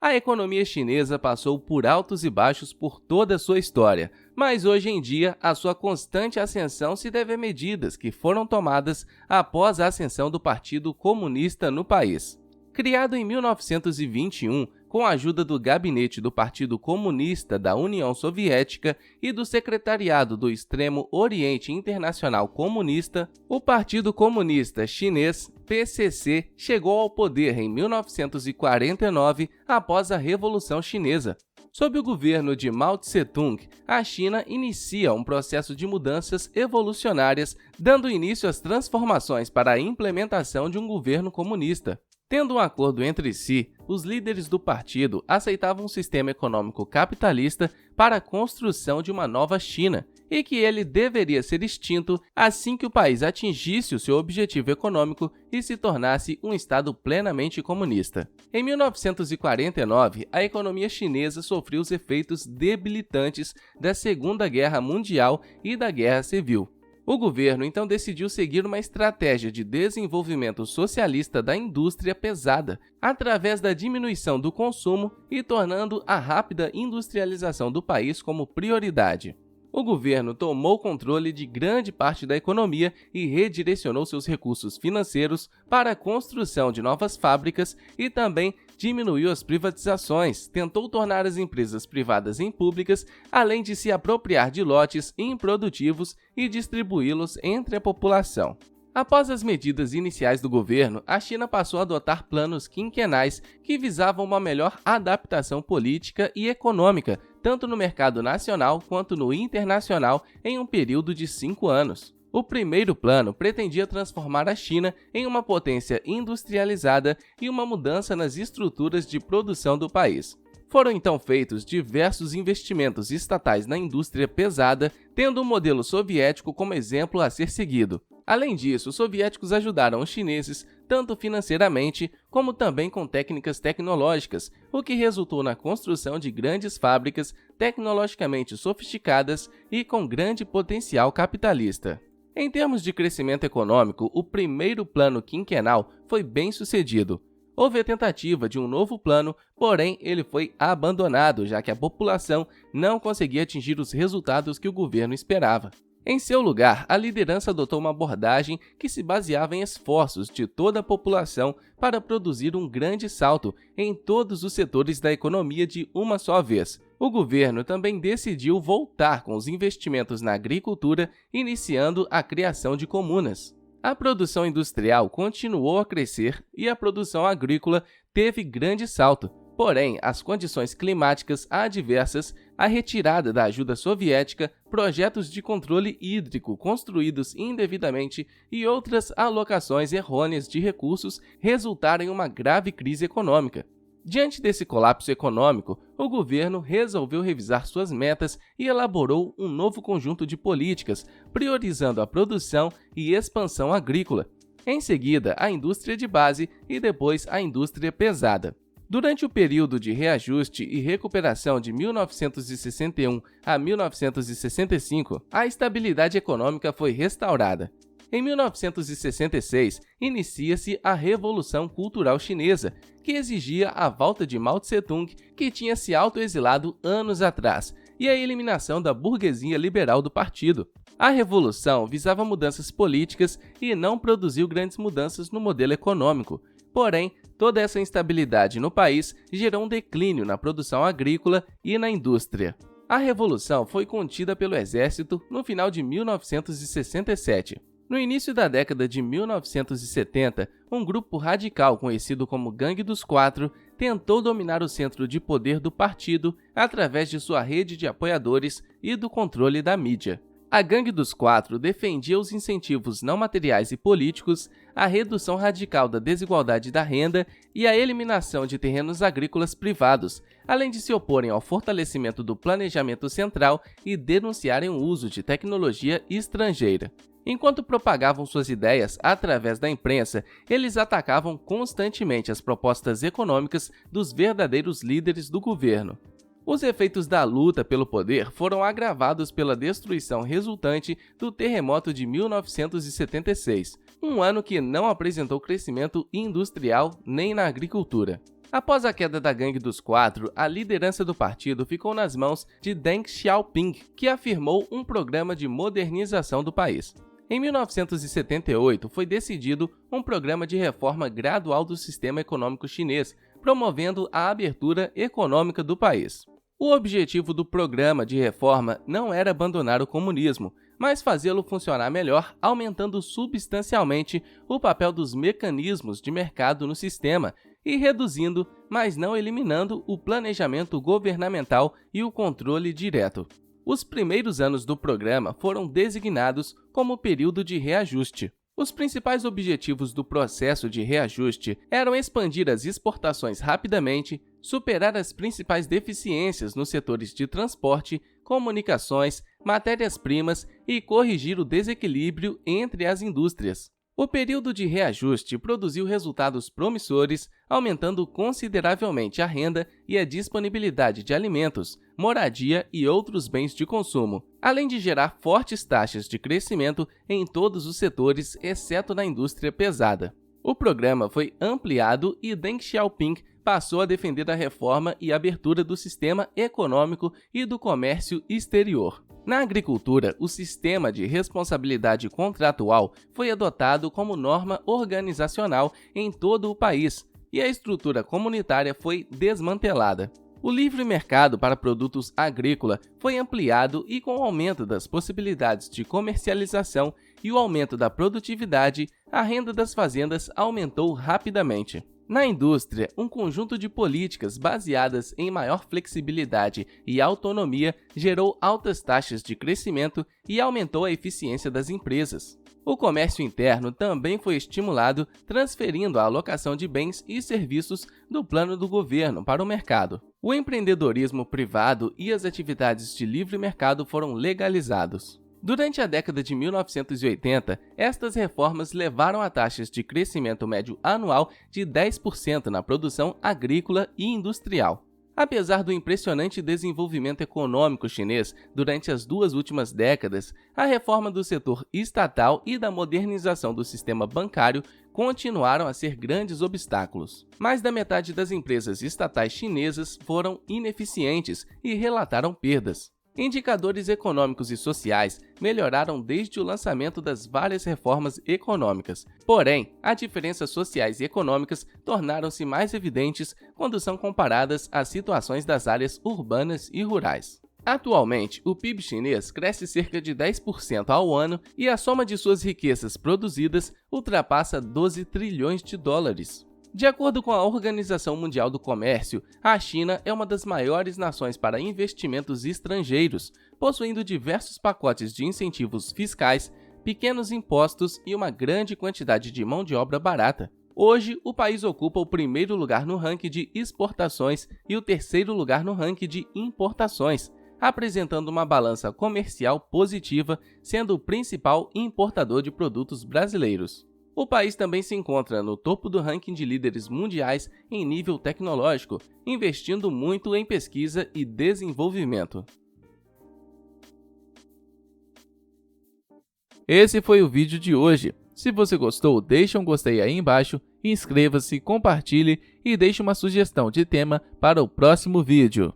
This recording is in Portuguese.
A economia chinesa passou por altos e baixos por toda a sua história, mas hoje em dia a sua constante ascensão se deve a medidas que foram tomadas após a ascensão do Partido Comunista no país. Criado em 1921, com a ajuda do gabinete do Partido Comunista da União Soviética e do Secretariado do Extremo Oriente Internacional Comunista, o Partido Comunista Chinês, PCC, chegou ao poder em 1949 após a Revolução Chinesa. Sob o governo de Mao Tse-tung, a China inicia um processo de mudanças evolucionárias, dando início às transformações para a implementação de um governo comunista. Tendo um acordo entre si, os líderes do partido aceitavam um sistema econômico capitalista para a construção de uma nova China, e que ele deveria ser extinto assim que o país atingisse o seu objetivo econômico e se tornasse um estado plenamente comunista. Em 1949, a economia chinesa sofreu os efeitos debilitantes da Segunda Guerra Mundial e da Guerra Civil. O governo então decidiu seguir uma estratégia de desenvolvimento socialista da indústria pesada, através da diminuição do consumo e tornando a rápida industrialização do país como prioridade. O governo tomou controle de grande parte da economia e redirecionou seus recursos financeiros para a construção de novas fábricas e também diminuiu as privatizações, tentou tornar as empresas privadas em públicas, além de se apropriar de lotes improdutivos e distribuí-los entre a população. Após as medidas iniciais do governo, a China passou a adotar planos quinquenais que visavam uma melhor adaptação política e econômica, tanto no mercado nacional quanto no internacional, em um período de 5 anos. O primeiro plano pretendia transformar a China em uma potência industrializada e uma mudança nas estruturas de produção do país. Foram então feitos diversos investimentos estatais na indústria pesada, tendo o modelo soviético como exemplo a ser seguido. Além disso, os soviéticos ajudaram os chineses tanto financeiramente como também com técnicas tecnológicas, o que resultou na construção de grandes fábricas tecnologicamente sofisticadas e com grande potencial capitalista. Em termos de crescimento econômico, o primeiro plano quinquenal foi bem sucedido. Houve a tentativa de um novo plano, porém ele foi abandonado, já que a população não conseguia atingir os resultados que o governo esperava. Em seu lugar, a liderança adotou uma abordagem que se baseava em esforços de toda a população para produzir um grande salto em todos os setores da economia de uma só vez. O governo também decidiu voltar com os investimentos na agricultura, iniciando a criação de comunas. A produção industrial continuou a crescer e a produção agrícola teve grande salto. Porém, as condições climáticas adversas, a retirada da ajuda soviética, projetos de controle hídrico construídos indevidamente e outras alocações errôneas de recursos resultaram em uma grave crise econômica. Diante desse colapso econômico, o governo resolveu revisar suas metas e elaborou um novo conjunto de políticas, priorizando a produção e expansão agrícola. Em seguida, a indústria de base e depois a indústria pesada. Durante o período de reajuste e recuperação de 1961 a 1965, a estabilidade econômica foi restaurada. Em 1966, inicia-se a Revolução Cultural Chinesa, que exigia a volta de Mao Tse-tung, que tinha se autoexilado anos atrás, e a eliminação da burguesia liberal do partido. A revolução visava mudanças políticas e não produziu grandes mudanças no modelo econômico. Porém, toda essa instabilidade no país gerou um declínio na produção agrícola e na indústria. A revolução foi contida pelo exército no final de 1967. No início da década de 1970, um grupo radical conhecido como Gangue dos Quatro tentou dominar o centro de poder do partido através de sua rede de apoiadores e do controle da mídia. A Gangue dos Quatro defendia os incentivos não materiais e políticos, a redução radical da desigualdade da renda e a eliminação de terrenos agrícolas privados, além de se oporem ao fortalecimento do planejamento central e denunciarem o uso de tecnologia estrangeira. Enquanto propagavam suas ideias através da imprensa, eles atacavam constantemente as propostas econômicas dos verdadeiros líderes do governo. Os efeitos da luta pelo poder foram agravados pela destruição resultante do terremoto de 1976, um ano que não apresentou crescimento industrial nem na agricultura. Após a queda da Gangue dos Quatro, a liderança do partido ficou nas mãos de Deng Xiaoping, que afirmou um programa de modernização do país. Em 1978, foi decidido um programa de reforma gradual do sistema econômico chinês, promovendo a abertura econômica do país. O objetivo do programa de reforma não era abandonar o comunismo, mas fazê-lo funcionar melhor, aumentando substancialmente o papel dos mecanismos de mercado no sistema e reduzindo, mas não eliminando, o planejamento governamental e o controle direto. Os primeiros anos do programa foram designados como período de reajuste. Os principais objetivos do processo de reajuste eram expandir as exportações rapidamente, superar as principais deficiências nos setores de transporte, comunicações, matérias-primas e corrigir o desequilíbrio entre as indústrias. O período de reajuste produziu resultados promissores, aumentando consideravelmente a renda e a disponibilidade de alimentos, moradia e outros bens de consumo, além de gerar fortes taxas de crescimento em todos os setores, exceto na indústria pesada. O programa foi ampliado e Deng Xiaoping passou a defender a reforma e abertura do sistema econômico e do comércio exterior. Na agricultura, o sistema de responsabilidade contratual foi adotado como norma organizacional em todo o país e a estrutura comunitária foi desmantelada. O livre mercado para produtos agrícolas foi ampliado e, com o aumento das possibilidades de comercialização e o aumento da produtividade, a renda das fazendas aumentou rapidamente. Na indústria, um conjunto de políticas baseadas em maior flexibilidade e autonomia gerou altas taxas de crescimento e aumentou a eficiência das empresas. O comércio interno também foi estimulado, transferindo a alocação de bens e serviços do plano do governo para o mercado. O empreendedorismo privado e as atividades de livre mercado foram legalizados. Durante a década de 1980, estas reformas levaram a taxas de crescimento médio anual de 10% na produção agrícola e industrial. Apesar do impressionante desenvolvimento econômico chinês durante as duas últimas décadas, a reforma do setor estatal e da modernização do sistema bancário continuaram a ser grandes obstáculos. Mais da metade das empresas estatais chinesas foram ineficientes e relataram perdas. Indicadores econômicos e sociais melhoraram desde o lançamento das várias reformas econômicas. Porém, as diferenças sociais e econômicas tornaram-se mais evidentes quando são comparadas às situações das áreas urbanas e rurais. Atualmente, o PIB chinês cresce cerca de 10% ao ano e a soma de suas riquezas produzidas ultrapassa 12 trilhões de dólares. De acordo com a Organização Mundial do Comércio, a China é uma das maiores nações para investimentos estrangeiros, possuindo diversos pacotes de incentivos fiscais, pequenos impostos e uma grande quantidade de mão de obra barata. Hoje, o país ocupa o primeiro lugar no ranking de exportações e o terceiro lugar no ranking de importações, apresentando uma balança comercial positiva, sendo o principal importador de produtos brasileiros. O país também se encontra no topo do ranking de líderes mundiais em nível tecnológico, investindo muito em pesquisa e desenvolvimento. Esse foi o vídeo de hoje. Se você gostou, deixe um gostei aí embaixo, inscreva-se, compartilhe e deixe uma sugestão de tema para o próximo vídeo.